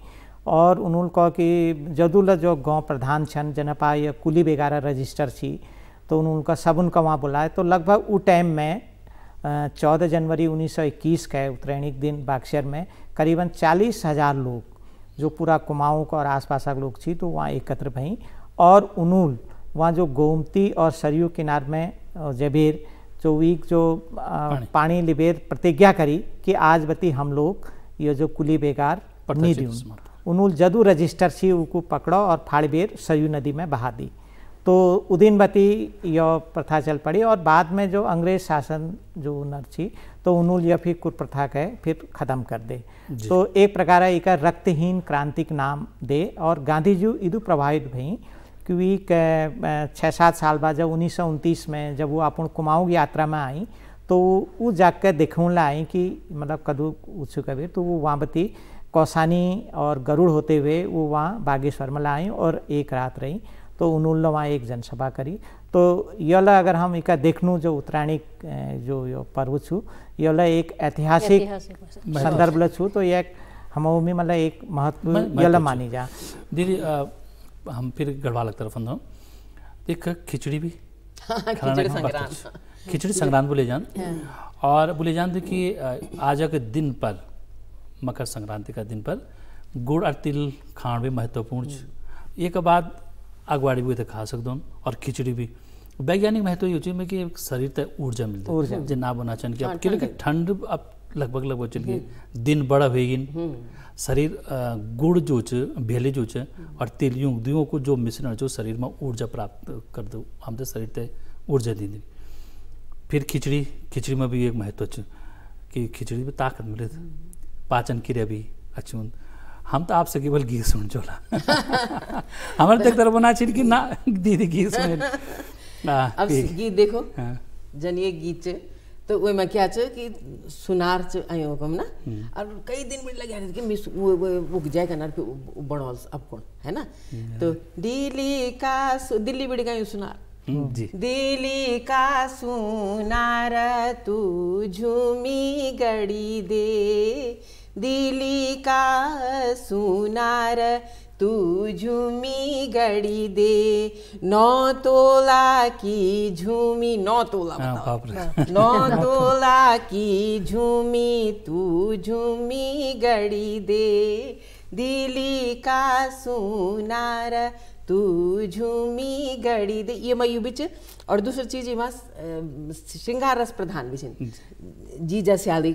और उन्होंने कहा कि जदुल जो गांव प्रधान छन जनपा या कुली बेगारा रजिस्टर थी तो उनका सब उनका वहाँ बुलाए तो लगभग वो टाइम में 14 जनवरी 1921 का उत्तरायणी दिन बाक्सर में करीबन 40,000 लोग जो पूरा कुमाऊं का और आसपास के लोग थी तो वहाँ एकत्र भई और उन्होंने वहाँ जो गोमती और सरयू किनार में जबीर जो वीक जो पानी लिबेर प्रतिज्ञा करी कि आज बती हम लोग ये जो कुली बेगार नहीं दी उन्होंने जदू रजिस्टर छी उनको पकड़ो और फाड़बेर सरयू नदी में बहा दी। तो उदिन बती यह प्रथा चल पड़ी और बाद में जो अंग्रेज शासन जो नर छी तो उन्होंने यह फिर कुट प्रथा के फिर ख़त्म कर दे। तो एक प्रकार एक रक्तहीन क्रांतिक नाम दे और गांधी जी इदू प्रभावित भई क्योंकि 6-7 साल बाद जब 1929 में जब वो अपन कुमाऊँ की यात्रा में आई तो वो जाकर देखने ला आई कि मतलब कदू उत्सु कबीर तो वो वहाँ बती कौसानी और गरुड़ होते हुए वो वहाँ बागेश्वर में लाई और एक रात रही। तो उन्होंने वहाँ एक जनसभा करी। तो यला अगर हम इका देखनू जो उत्तरायणी जो यो पर्व छू यला एक ऐतिहासिक संदर्भ ल छू तो यह हम में मतलब एक महत्व यला मानी जा। दीदी हम फिर गढ़वाल की तरफ अंदर एक खिचड़ी भी खिचड़ी संक्रांत बोले जान और बोले जान कि आज के दिन पर मकर संक्रांति का दिन पर गुड़ और तिल खाण भी महत्वपूर्ण एक बाद अगवाड़ी भी तो खा सकते हो और खिचड़ी भी वैज्ञानिक महत्व ये में कि शरीर तक ऊर्जा मिलती है जो ना बना चन कि ठंड अब लगभग चल गई दिन बड़ा होगी शरीर गुड़ जो भेले जो और तिल यूँ दुओं को जो मिश्रण जो शरीर में ऊर्जा प्राप्त कर दो हम तो शरीर तक ऊर्जा दी दी। फिर खिचड़ी में भी एक महत्व कि खिचड़ी में ताकत मिले पाचन क्रिया भी अच्छी हम तो आपसे केवल घी सुन चोला हमारे तक तरफ बना कि ना दीदी घी सुन अब गीत देखो जन ये गीत तो वो में क्या च कि सुनार च आयो कम ना और कई दिन में लगे कि मिस वो जाए करना पे बड़ौल अब कौन है ना तो दिल्ली बड़ी का सुनार दिल्ली का सुनार तू झूमी गड़ी दे दिल्ली का सुनार तू झूमी गड़ी दे 9 तोला की झूमी 9 तोला 9 तोला की झूमी तू झूमी गड़ी दे दिल्ली का सुनार तू झूमी गड़ी दे ये मयू बिच और दूसरी चीज ये श्रृंगार रस प्रधान बिछन जीजा स्याली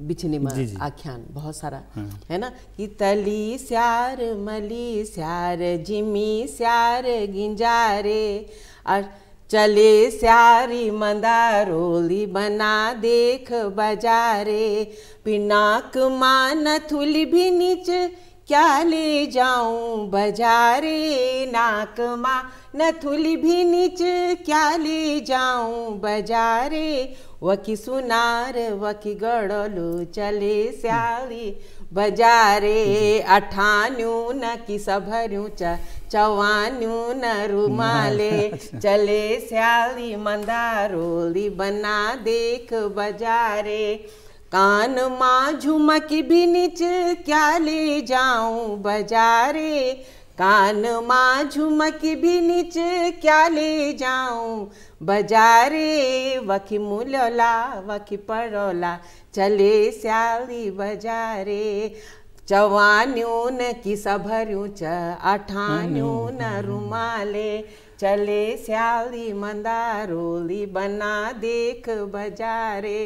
बिछने में आख्यान बहुत सारा है ना कि तली स्यार मली स्यार जिमी स्यार गिंजारे और चले स्यारी मंदारोली बना देख बजारे पिनाक मान थुली भी नीच क्या ले जाऊं बजारे नाक माँ नथुली भी नीच क्या ले जाऊं बजारे वकी सुनार वकी गड़लो चले स्याली बजारे अठान्यू न की सभर्यू चवान्यू न रुमाले चले स्याली मंदारोली बना देख बजारे कान माँ झुमक भी नीच क्या ले जाऊं बजारे कान माँ झुमक भी नीच क्या ले जाऊं बजारे वकी मुलोला वकी परोला चले स्याली बजारे चवान्यून की सभर्यू अठान्यून रुमाले चले स्याली मंदारोली बना देख बजारे।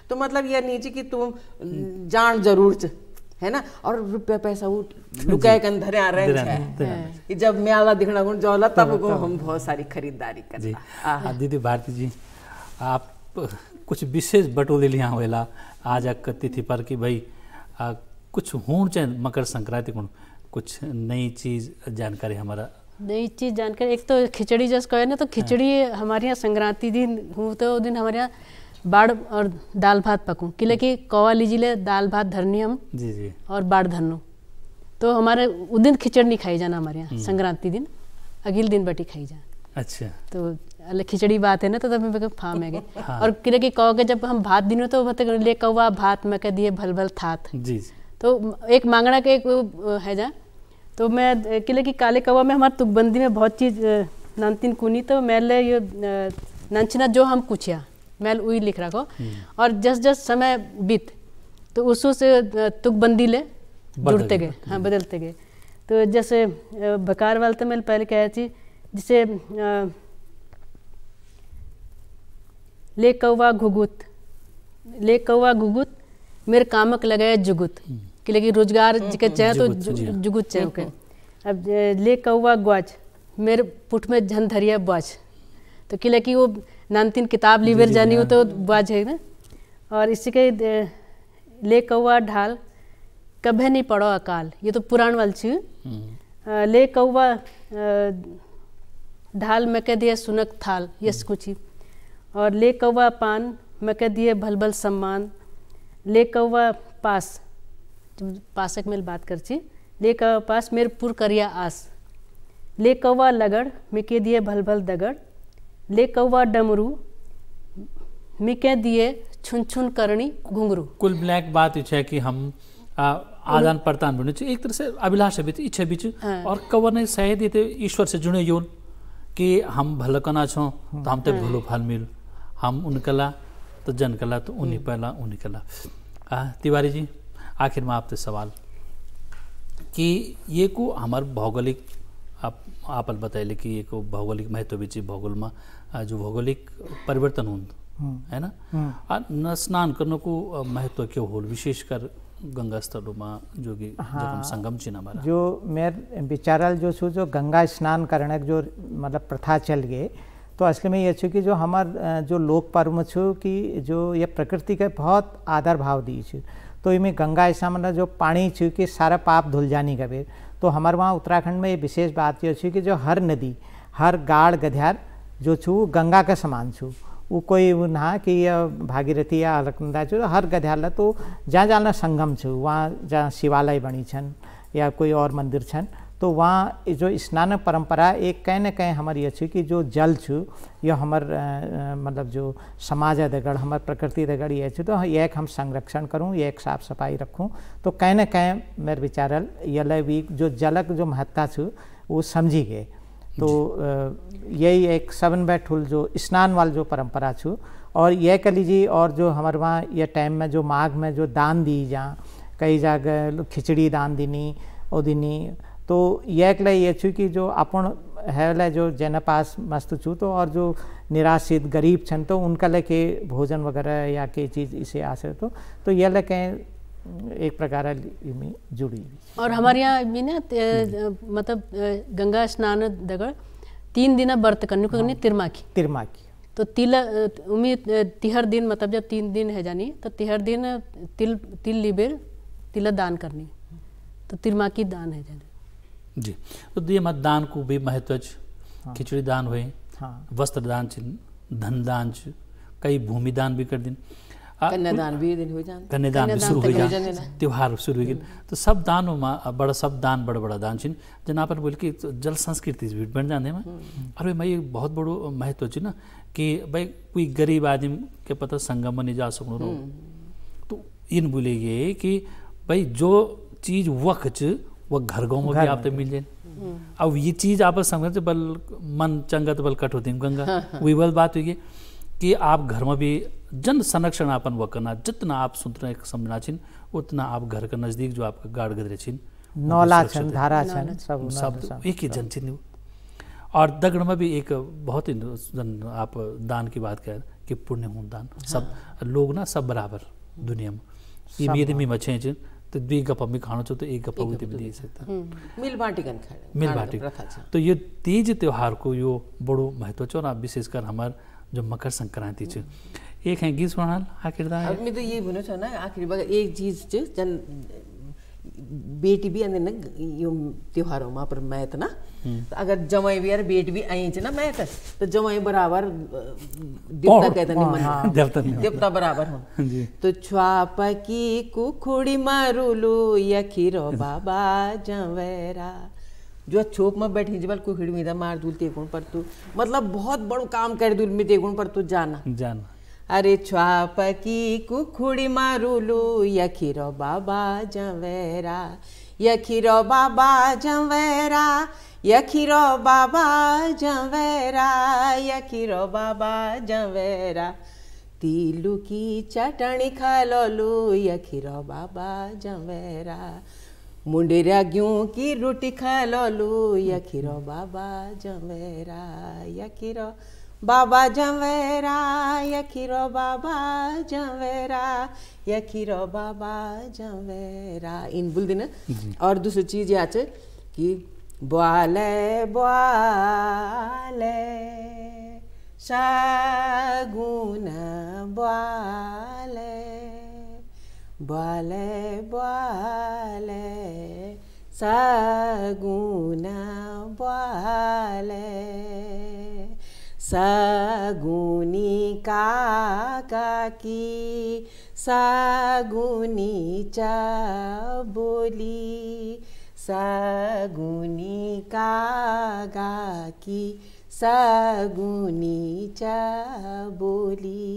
तो मतलब यह नीचे कि तुम जान जरूर है ना और रुपया पैसा लुकाए कन धरे आ रहे हैं जब मेला दिखना गुण जौला तब को हम बहुत सारी खरीदारी करना। दीदी भारती जी आप कुछ विशेष बटोले लिया हुएला आज तिथि पर कि भाई कुछ हों चाहे मकर संक्रांति को कुछ नई चीज जानकारी हमारा नई चीज़ जानकर एक तो खिचड़ी जैसे कहे ना तो खिचड़ी हमारे यहाँ संक्रांति दिन हूँ तो दिन हमारे यहाँ बाढ़ और दाल भात पकूँ किले की कौवा लीजिए दाल भात धरनी हम जी और बाढ़ धरनू तो हमारे उस दिन खिचड़ी नहीं खाई जाना हमारे यहाँ संक्रांति दिन अगले दिन बटी खाई जा। अच्छा तो अलग खिचड़ी बात है ना तो तब मैं फार्म है हाँ। और किले की कौ के जब हम भात दिनों तो ले कौवा भात में कह दिए भल भल थात जी तो एक मांगना के एक है जा तो मैं किले की काले कौवा में हमारे तुकबंदी में बहुत चीज़ नंतिन कुनी तो मैले ये नंचना जो हम पूछिया मैल वही लिख रखो और जस समय बीत तो उसो से तुकबंदी ले जुड़ते गए हाँ बदलते गए। तो जैसे बकार वाले तो मैं पहले कह थी जिसे ले कौवा घुगुत, ले कौवा घुगुत मेरे कामक लगाए जुगुत, कि लगी रोजगार जिके चाहे तो जुगुत चाहे के। अब ले कौवा ग्वाज मेरे पुठ में झन धरिया बाज, तो कि लगी वो नानतीन किताब लीवर जानी हो तो बाज है ना। और इसी के ले कौवा ढाल कभी नहीं पड़ो अकाल, ये तो पुराण वाल छी। ले कौवा ढाल मैं कह दिया सुनक थाल, यस कुछ ही। और ले कौवा पान मैं कह दिए भल भल सम्मान, ले कौवा पास पासक में बात कर छी, ले कौवा पास मेरे पुर करिया आस, ले कौवा लगड़ मैं कह दिए भल भल दगड़, ले कौवा डमरू मैं कह दिए छुन छुन करनी घुंघरू। कुल ब्लैक बात है कि हम आदान प्रदान बने एक तरह से अभिलाषा भी इच्छा भी और कवर ने शायद ये ईश्वर से जुड़े योन कि हम भल कना छो तो हम ते भलो फल मिल, हम उन कला तो जन कला तो उन्हीं पहला उन्हीं कला। तिवारी जी आखिर में आपसे सवाल कि ये को हमारे भौगोलिक आप बताइए कि ये को भौगोलिक महत्व भी भूगोल में जो भौगोलिक परिवर्तन हो है ना, स्नान करने को महत्व क्यों हो विशेषकर गंगा स्थलों में जो कि संगम चिन्ह हमारा जो मेरे विचारल जो छू जो गंगा स्नान करने जो मतलब प्रथा चल गए, तो असली में ये छू कि जो हमार जो लोक पर्व में छू कि जो ये प्रकृति के बहुत आदर भाव दी छू, तो इनमें गंगा स्नान मतलब जो पानी छू कि सारा पाप धुल जानी कबीर। तो हमारे वहाँ उत्तराखंड में ये विशेष बात ये छू कि जो हर नदी हर गाड़ गध्यार जो छू गंगा के समान छू, वो कोई ना कि भागीरथी या अलकनंदा छू, हर गध्याल तो जहाँ जहाँ संगम छू वहाँ जहाँ शिवालय बनी छन या कोई और मंदिर छन, तो वहाँ जो स्नान परंपरा एक कहीं न कहीं हमारी ये छू कि जो जल छू या हमार मतलब जो समाज दगड़ हमार प्रकृति दगड़ ये छू, तो एक हम संरक्षण करूँ, एक साफ सफाई रखूँ, तो कहीं न कहीं मेरे विचारल ये भी जो जलक जो महत्ता छू वो समझी गए। तो यही एक सबन बैठुल जो स्नान वाल जो परंपरा छू। और यह कह लीजिए और जो हमारे वहाँ ये टाइम में जो माघ में जो दान दी जहाँ कई जगह खिचड़ी दान दिनी ओ दिनी, तो यह के लिए ये छू कि जो अपन है जो जन पास मस्त छू, तो और जो निराश्रित गरीब छन तो उनका लेके भोजन वगैरह या कोई चीज़ इसे आ सकते तो यह लेके एक प्रकार में जुड़ी। और हमारे यहाँ भी ना मतलब गंगा स्नान दगड़ 3 दिन व्रत करने को तिरमा की तो तिहर दिन मतलब जब 3 दिन है जानी तो तिहर दिन तिल लिबेर तिल दान करनी, तो तिरमा की दान है जानी जी। तो ये मतदान को भी महत्व खिचड़ी दान हुए, वस्त्र दान धन दान कई भूमि दान भी कर दिन, कन्यादान भी दिन हो जान, कन्यादान भी शुरू हो जाए, त्योहार शुरू हो गए। तो सब दानों में बड़ा सब दान बड़ा बड़ा दान छिन जना पर बोल के जल संस्कृति भी बन जाने में। और मैं ये बहुत बड़ो महत्व छी ना कि भाई कोई गरीब आदमी के पता संगम में नहीं जा सकूँ रो, तो इन बोलेंगे कि भाई जो चीज़ वक्त वह घर गाँव में भी आप मिल जाए। अब ये चीज़ आप समझ बल मन चंगा तो बल कट होती गंगा वही बल बात हुई कि आप घर में भी जन संरक्षण आपन वह करना, जितना आप सुनते समझना छिन उतना आप घर के नज़दीक जो आपका गाड़ गदरे छिन नौला छन धारा छन सब एक ही जन छिन। और दगड़ में भी एक बहुत ही आप दान की बात कर कि पुण्य हो दान, सब लोग ना सब बराबर दुनिया में ये भी यदि मछे छिन तो 2 गप में खाना चाहो तो 1 गप भी दे सकता मिल बाटी तो ये तीज त्योहार को यो बड़ो महत्व और आप विशेषकर हमार जो मकर संक्रांति छ एक है गीत सुनाल आखिर दा मैं तो ये बोलो छ ना आखिर बगा एक चीज छ जन बेटी भी अंदर न यो त्योहारों में पर मैं तो ना तो अगर जमाई भी यार बेटी भी आई छ ना मैं तो जमाई बराबर देवता कहता नहीं मन देवता बराबर हो तो छ्वाप की कुखुड़ी मारुलू यखिरो बाबा जवेरा जो छोप में बैठी जबल कुखुड़ी में मार दूल ते गुण पर तू मतलब बहुत बड़ो काम कर दूल में ते गुण पर तू जाना अरे छ्वाप की कुखुड़ी मारुलू यखिरो बाबा जवेरा यखिरो बाबा जवेरा यखिरो बाबा जवेरा यखिरो बाबा जवेरा तिलू की चटनी खा लो यखिरो बाबा जवेरा मुंडेरा गेहूं की रोटी खा लो यखिरो बाबा जवेरा यखिरो बाबा जवेरा यखिरो बाबा जवेरा यखिरो बाबा जवेरा इन बोल देना। और दूसरी चीज यहाँ से कि बोले बोले शगुन बोले बोले बोले शगुन बोले सगुनी काका की सगुनी बोली सगुनी काका की सगुनी बोली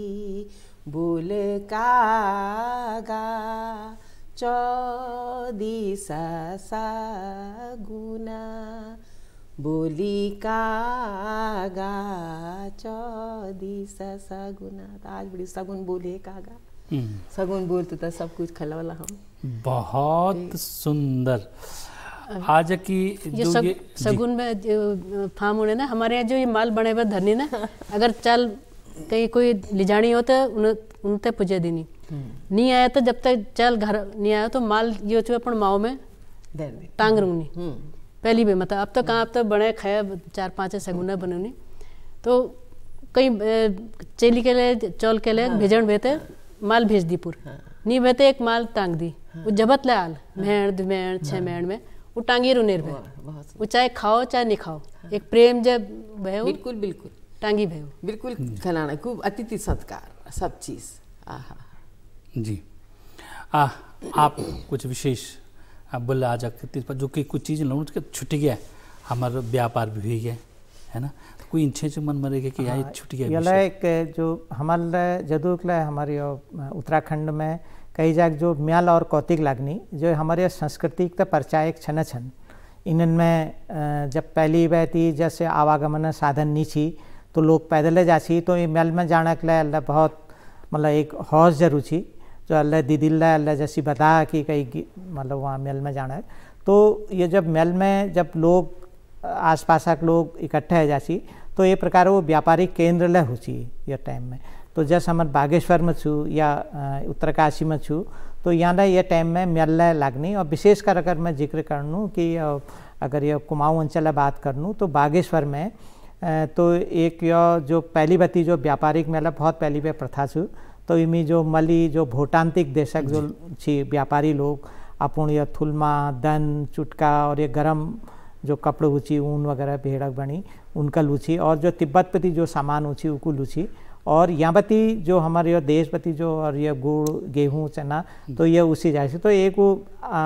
बोल कागा चौदिस सगुना बोली कागा चौदिस सगुना। तो आज बड़ी सगुन बोले कागा सगुन बोलते तो सब कुछ खला वाला हम। बहुत सुंदर। आज की ये सगुन में फार्म होने ना हमारे यहाँ जो ये माल बने हुए धरनी ना अगर चल कहीं कोई लिजानी हो तो उनते पूजे देनी नहीं आया तो जब तक चल घर नहीं आया तो माल ये चुके अपन माओ में टांग रूंगी पहली भी मतलब। अब तो कहाँ अब तो बड़े खाया 4-5 सगुना बनूनी तो कहीं चेली के लिए चौल के लिए भेजन भेते माल भेज दी पूर नहीं भेते एक माल टांग दी वो जबत ले आल मेहण 2 मेहण 6 मेहण में वो टांगी रुनेर भे वो चाहे खाओ चाहे नहीं खाओ एक प्रेम जब भयो बिल्कुल बिल्कुल टांगी भयो बिल्कुल खिलाना खूब अतिथि सत्कार सब चीज़। आहा जी आप कुछ विशेष आप बोले आज जो कि कुछ चीज़ लौट के छुट गया हमारा व्यापार भी हो गया है ना तो कोई इच्छे से मन मरेगा कि यहाँ छुट गया। ये एक जो हमारे जदूकला हमारे उत्तराखंड में कई जगह जो म्याल और कौतिक लागनी जो हमारे संस्कृति का परिचायक छन इनमें जब पहली बहती जैसे आवागमन साधन नहीं थी तो लोग पैदल जाती तो ये म्याल में जाने के लिए अल्लाह बहुत मतलब एक हौस जरूर थी जो अल्लाह दीदिल्ला अल्लाह जैसी बता कि कहीं मतलब वहाँ मेल में जाना है। तो ये जब मेल में जब लोग आसपास के लोग इकट्ठे हो जाती तो ये प्रकार वो व्यापारिक केंद्र ले होती ये टाइम में। तो जैसे हमारे बागेश्वर में छू या उत्तरकाशी में छू तो यहाँ ये टाइम में मेल लागनी। और विशेषकर अगर मैं जिक्र करनूँ कि अगर ये कुमाऊँ अंचल बात करनूँ तो बागेश्वर में तो एक यह जो पहली बती जो व्यापारिक मेला बहुत पहली पे प्रथा छू तो इमी जो मली जो भूटांतिक देशक जो छी व्यापारी लोग अपन ये थुलमा दन चुटका और ये गरम जो कपड़े ऊँची ऊन वगैरह भेड़क बनी उनका लूची और जो तिब्बत पति जो सामान ऊँची उनको लूची और यहाँ बती जो हमारे ये देश बती जो और ये गुड़ गेहूँ चना तो ये उसी जाए तो एक वो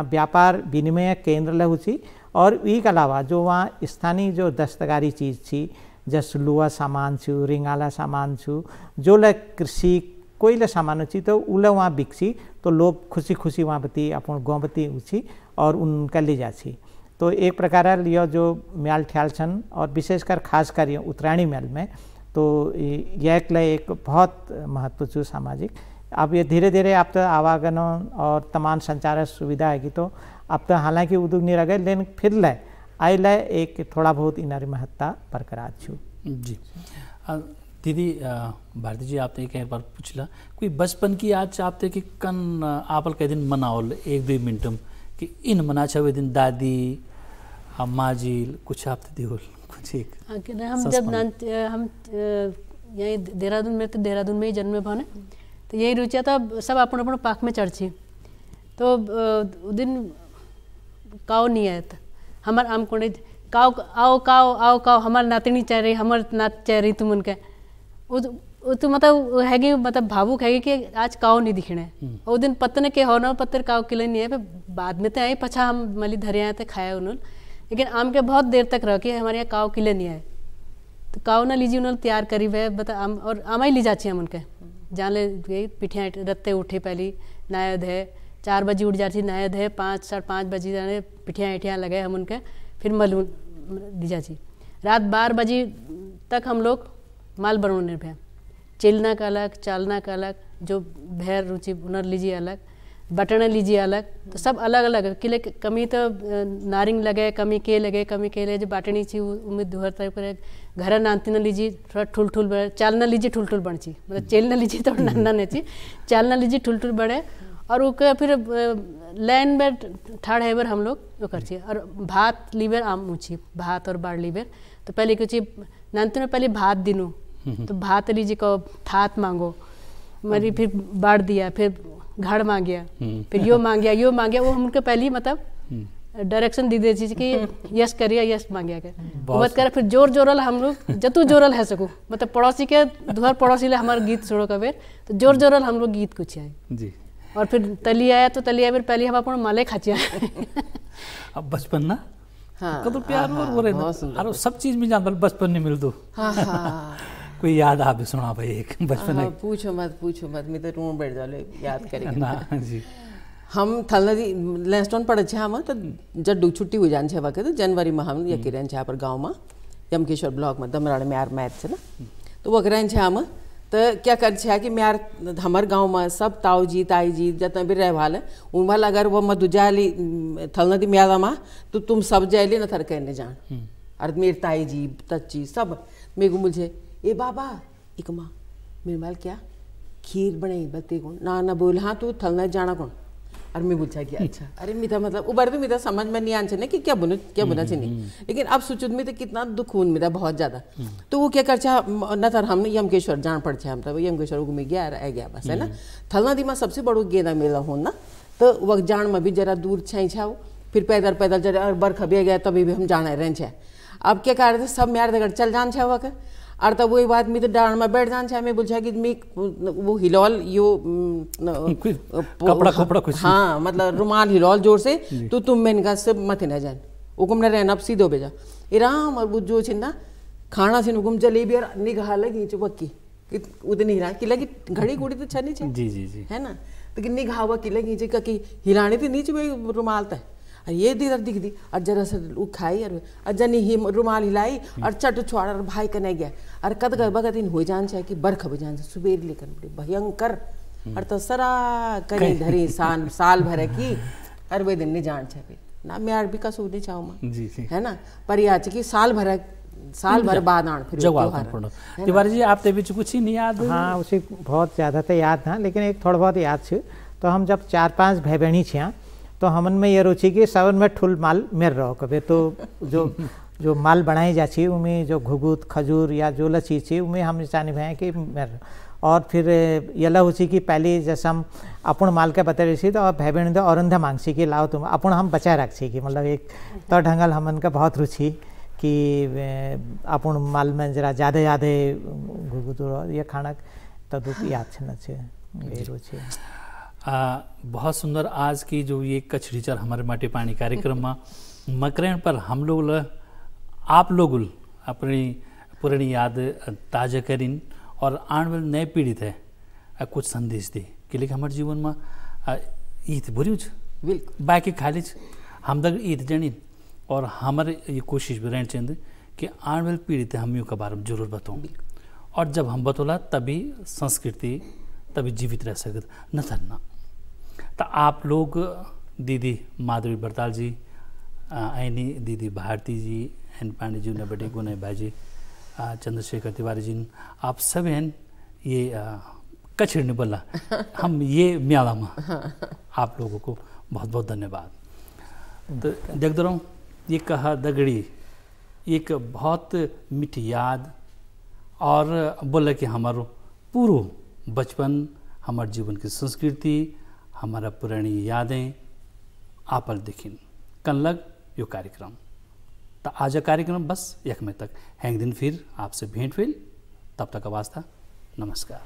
व्यापार विनिमय केंद्र लूची। और इसके अलावा जो वहाँ स्थानीय जो दस्तकारी चीज़ थी जैसे लुआ सामान छू रिंगाला सामान छू जो ल कृषि कोई ले सामान छी तो उले वहाँ बिकसी तो लोग खुशी खुशी वहाँ बती अपन गाँव बती उछी और उनका ले जाती। तो एक प्रकार यह जो म्याल ठ्याल छन और विशेषकर खासकर ये उत्तरायणी म्याल में तो यह एक बहुत महत्व छू सामाजिक। अब ये धीरे धीरे अब तो आवागमन और तमाम संचार सुविधा है कि तो अब तो हालांकि उद्योग नहीं रह गए लेकिन फिर ले आई ले एक थोड़ा बहुत इनारी महत्ता बरकरार छू। जी दीदी भारती जी आपने एक बार पूछला कोई बचपन की याद आपते कि कन आपल के दिन मनाओल 1-2 मिनटम कि इन मना छवे दिन दादी अम्मा जी कुछ आपते दियोल कुछ एक हम जब हम यही देहरादून में तो देहरादून में ही जन्मे बने तो यही रुचिया तो सब अपन अपन पाक में चढ़ी तो दिन काव नहीं आया था हमार आम कोने काव आओ काव आओ काव हमार नातनी चाह रही हमार नात चाह रही तुम उनके वो तो मतलब हैगी मतलब भावुक हैगी कि आज काव नहीं दिखने और दिन पत्तन के हो ना पत्थर काव किले नहीं है फिर बाद में तो आई पछा हम मली धरे आए थे खाया उन्होंने लेकिन आम के बहुत देर तक रह के हमारे यहाँ काव किले नहीं आए तो काव ना लीजिए उन्होंने तैयार करी वह बता आम और आमा ही ली जाती हम उनके जहाँ ले गई पिठियाँ रत्ते उठे पहली नायद है 4 बजे उठ जाती नायद है 5-5:30 बजे जाने पिठियाँ इठियाँ लगे हम उनके फिर मलून दी जाती रात 12 बजे तक हम लोग माल बनोने पे चिलना का अलग चालना का अलग जो भैर रुचि उनर लीजिए अलग बटन लीजिए अलग, तो सब अलग अलग किले कमी तो नारिंग लगे, कमी के लगे, कमी के लगे जो बाटनी ची उम्मीद दुहर तय पर घर नानती न लीजिए थोड़ा ठुल ठुल बड़े, चाल न लीजिए ठुल ठुल बन ची, मतलब चेल न लीजिए तो नन्ना नहीं ची, चाल न लीजिए ठुल ठुल बड़े। और उसके फिर लाइन में ठाड़ हेबर हम लोग वो कर छी। और भात लीबर आम ऊँची, भात और बाढ़ लीबर, तो पहले कुछ नानती में पहले भात दिनू, तो भात लीजिए को थात मांगो, मरी फिर बाढ़ दिया, फिर घड़ मांगिया, फिर यो मांगिया, वो हमको पहले मतलब डायरेक्शन दी दे चीज कि यस करिए, यस मांगिया के मत कर। फिर जोर जोरल हम लोग जतु जोरल है सकू, मतलब पड़ोसी के दुहर पड़ोसी ले हमारे गीत छोड़ो कबे, तो जोर जोरल हम लोग गीत कुछ आए जी। और फिर तली आया तो तली आया, फिर पहले हम अपन माले खाचिया। अब बचपन ना कदर प्यार और वो रहे और सब चीज में जान बचपन नहीं मिल दो। कोई याद आप भी सुना भाई एक बचपन में? पूछो मत मैं तो रूम बैठ जाओ याद करेंगे ना जी। हम थलनदी लेस्टोन पड़े छे हम तो जब छुट्टी हो जान छे वक्त तो जनवरी में हम यकी रहन छे पर गांव में यमकेश्वर ब्लॉक में दमराड़ में यार मैच छे ना, तो वो रहन छे हम तो क्या कर छे कि यार हमार गांव में सब ताऊ जी ताई जी जितना भी रह वाले उन वाला अगर वो मधु जाली थलनदी मेला में तो तुम सब जाइली ना थर कहने जान। और मेरी ताई जी तच्ची सब मेरे को मुझे ए बाबा एक माँ मेरे माल क्या खीर बनाई बत्ती कौन ना बोल हाँ तू थलना जाना कौन। और मैं पूछा कि अच्छा अरे मीठा मतलब उबर तो मीठा समझ में नहीं आने कि क्या बुना चाहिए, लेकिन अब सोचो में तो कितना दुख हुन मीठा बहुत ज़्यादा। तो वो क्या कर न तर हमने यमकेश्वर जान पड़ छे हम तब यमकेश्वर घूमे गया आ गया बस है ना। थलना दी में सबसे बड़ो गेंदा मेला हो ना, तो वक्त जान में भी जरा दूर छाई छाओ, फिर पैदल पैदल जरा बरखा भी गया तभी भी हम जाना रहे छे। अब क्या कर रहे थे सब मेरे दगड़ चल जान छे वक्त, और तब वही बात मैं तो डांड में बैठ जान छे। मैं बोल कि मैं वो हिलौल यो कपड़ा कुछ हाँ मतलब रुमाल हिलौल जोर से तो तुम मैंने कहा सब मत न जान हुकुम न रहना अब सीधो भेजा इराम। और वो जो छे ना खाना से हुकुम जलेबी और निगाह लगी चुपक्की उतनी हिला कि लगी घड़ी घुड़ी तो छनी छे जी जी जी है ना, तो कि निगाह की लगी कि हिलानी थी नीचे रुमाल था ये दी दिख दी और जरा से वो खाई और जनी ही रुमाल हिलाई और चट छोड़ और भाई कने गया और कद बगत इन हो जान चाहे कि बरख हो जान सुबेर लेकर बड़ी भयंकर और तो सरा करी धरी साल भर की और वे दिन नहीं जान चाहे ना मैं यार भी का सोने चाहूँ जी है ना, पर याद कि साल भर बाद आन फिर तिवारी जी आप बीच कुछ ही नहीं याद? हाँ उसे बहुत ज़्यादा तो याद था, लेकिन एक थोड़ा बहुत याद छे। तो हम जब 4-5 भाई बहनी छे तो हमन में ये रुचि कि सबन में ठुल माल मेर रहो कभी तो जो माल बनाई जा छी उमें जो घुगुत खजूर या जो लची छी उमें हम जाने भाई कि मेर। और फिर यला हुची कि पहले जैसे हम अपन माल के बता रही थी तो भाई बहन तो औरंधा मांगसी कि लाओ तुम अपन हम बचा रख छी कि मतलब एक तो ढंगल हमन का बहुत रुचि कि अपन माल में जरा ज़्यादा घुगुत ये खाना तो दुख याद छे ये रुचि। बहुत सुंदर आज की जो ये कचड़ीचर हमारे माटी पानी कार्यक्रम में मकरेन पर हम लोग आप लोग अपनी पुरानी याद ताज़ा करीन और आने वाले नए पीढ़ी थे कुछ संदेश दी कि लेकिन हमारे जीवन में ईद बुरी बिल्कुल बाकी खाली हम तक ईद जनी और हमारे ये कोशिश भी रहनी चाहिए कि आने वाली पीढ़ी थे हम यूँ के बारे में जरूर बताऊँ, और जब हम बतौला तभी संस्कृति तभी जीवित रह सकते न थरना। तो आप लोग दीदी माधुरी बरताल जी ऐनी दीदी भारती जी एन पांडे जी ने बड़े गुने भाजी चंद्रशेखर तिवारी जी आप सब हैं ये कचड़ी नहीं बोला हम ये म्याला में आप लोगों को बहुत बहुत धन्यवाद। तो देख रहा हूँ ये कहा दगड़ी एक बहुत मीठी याद और बोला कि हमारो पूरा बचपन हमारे जीवन की संस्कृति हमारा पुरानी यादें आपल देखिन कल यो कार्यक्रम। तो आज कार्यक्रम बस एक में तक हैंग दिन फिर आपसे भेंट हुई, तब तक वास्ता नमस्कार।